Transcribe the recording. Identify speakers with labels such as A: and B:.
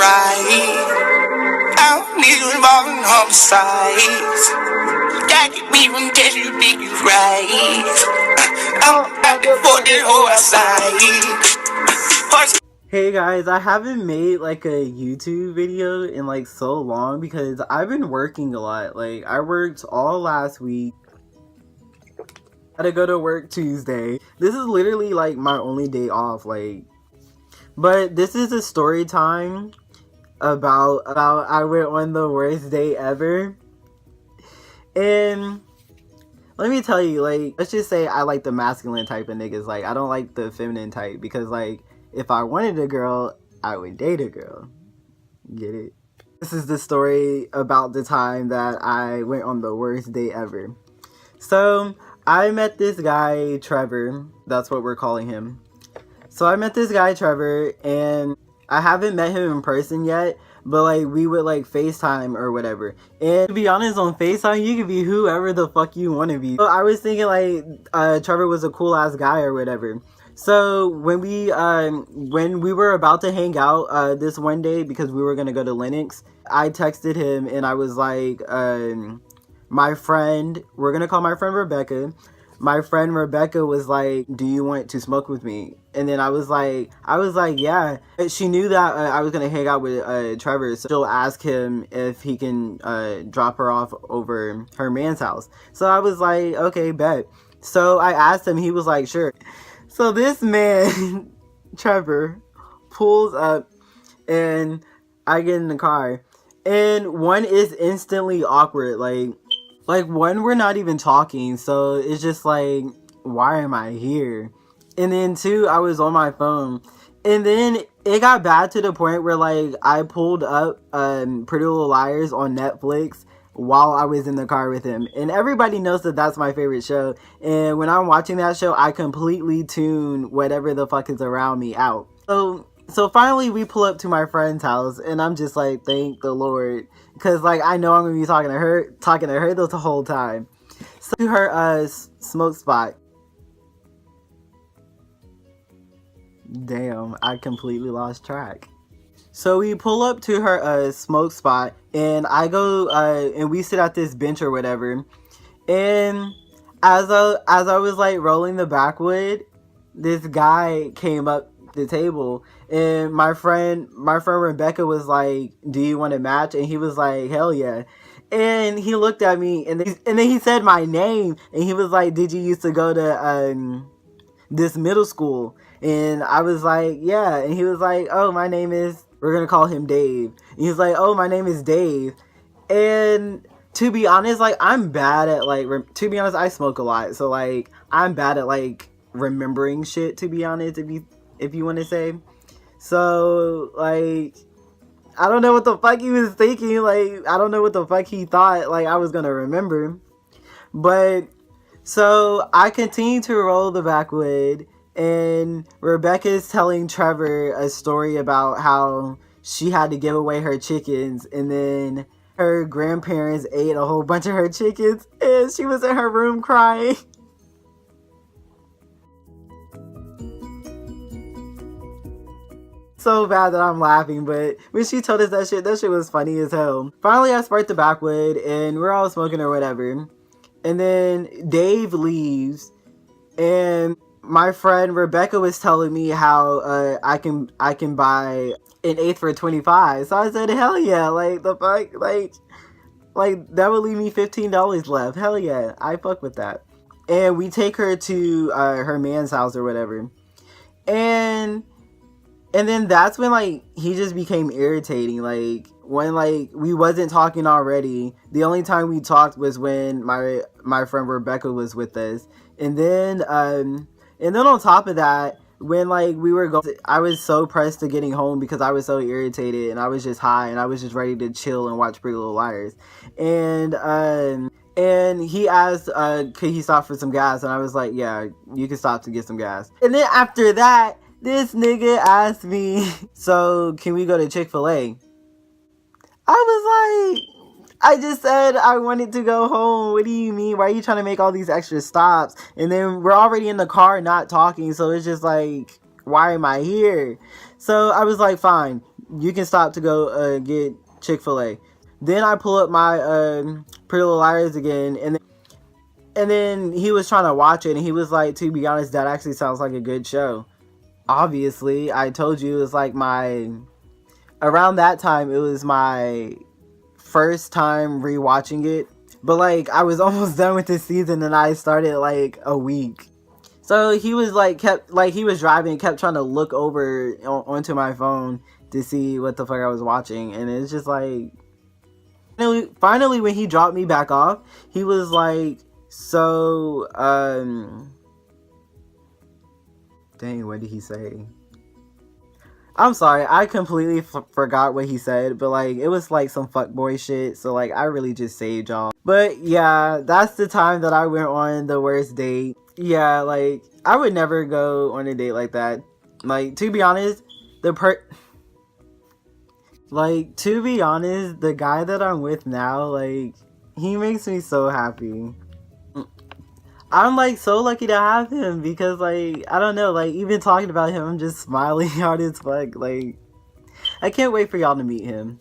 A: right. I don't need you involved in homicides. That get me from dead, you think you right. I'm back for this whole outside.
B: Hey guys, I haven't made like a YouTube video in like so long because I've been working a lot. Like I worked all last week. I had to go to work Tuesday. This is literally like my only day off. But this is a story time about I went on the worst day ever. And let me tell you, like, let's just say I like the masculine type of niggas. Like, I don't like the feminine type because, like, if I wanted a girl, I would date a girl. Get it? This is the story about the time that I went on the worst date ever. So, I met this guy, Trevor. That's what we're calling him. So, I met this guy, Trevor, and I haven't met him in person yet. But, like, we would, like, FaceTime or whatever. And to be honest, on FaceTime, you can be whoever the fuck you want to be. So I was thinking, like, Trevor was a cool-ass guy or whatever. So when we were about to hang out this one day because we were going to go to Linux, I texted him and I was like, my friend, we're going to call my friend Rebecca. My friend Rebecca was like, do you want to smoke with me? And then I was like, yeah. She knew that I was going to hang out with Trevor, so she'll ask him if he can drop her off over her man's house. So I was like, okay, bet. So I asked him, he was like, sure. So this man, Trevor, pulls up and I get in the car. And one is instantly awkward, like, one, we're not even talking, so it's just like, why am I here? And then two, I was on my phone. And then it got bad to the point where, like, I pulled up Pretty Little Liars on Netflix while I was in the car with him. And everybody knows that that's my favorite show. And when I'm watching that show, I completely tune whatever the fuck is around me out. So finally, we pull up to my friend's house, and I'm just like, thank the Lord. Because, like, I know I'm going to be talking to her the whole time. So, to her smoke spot. Damn, I completely lost track. So, we pull up to her smoke spot, and I go, and we sit at this bench or whatever. And as I was, like, rolling the backwood, this guy came up the table, and my friend Rebecca was like, do you want to match? And he was like, hell yeah. And he looked at me, and then he said my name, and he was like, did you used to go to this middle school? And I was like, yeah. And he was like, oh, my name is, we're gonna call him Dave. And he was like, oh, my name is Dave. And to be honest, like, I'm bad at, like, to be honest, I smoke a lot, so, like, I'm bad at, like, remembering shit, to be honest, if you want to say. So, like, I don't know what the fuck he was thinking. Like, I don't know what the fuck he thought, like, I was gonna remember. But, so, I continue to roll the backwood, and Rebecca's telling Trevor a story about how she had to give away her chickens, and then her grandparents ate a whole bunch of her chickens, and she was in her room crying. So bad that I'm laughing, but when she told us that shit was funny as hell. Finally, I sparked the backwood, and we're all smoking or whatever. And then Dave leaves, and my friend Rebecca was telling me how I can buy an eighth for $25. So I said, hell yeah, like, the fuck, like that would leave me $15 left. Hell yeah, I fuck with that. And we take her to her man's house or whatever. And then that's when, like, he just became irritating. Like, when, like, we wasn't talking already. The only time we talked was when my friend Rebecca was with us. And then on top of that, when, like, we were going, I was so pressed to getting home because I was so irritated, and I was just high, and I was just ready to chill and watch Pretty Little Liars. And he asked, could he stop for some gas? And I was like, yeah, you can stop to get some gas. And then after that, this nigga asked me, so can we go to Chick-fil-A? I was like, I just said I wanted to go home. What do you mean? Why are you trying to make all these extra stops? And then we're already in the car not talking, so it's just like, why am I here? So I was like, fine, you can stop to go get Chick-fil-A. Then I pull up my Pretty Little Liars again, and then he was trying to watch it, and he was like, to be honest, that actually sounds like a good show. Obviously, I told you it was like around that time, it was my first time rewatching it. But like, I was almost done with this season, and I started like a week. So he was like, he was driving, kept trying to look over onto my phone to see what the fuck I was watching, and it's just like, finally when he dropped me back off, he was like, so, dang, what did he say? I'm sorry, I completely forgot what he said, but like, it was like some fuckboy shit, so like, I really just saved y'all. But yeah, that's the time that I went on the worst date. Yeah, like, I would never go on a date like that. Like, to be honest, the guy that I'm with now, like, he makes me so happy. I'm like so lucky to have him because like, I don't know, like even talking about him, I'm just smiling hard as fuck. Like, I can't wait for y'all to meet him.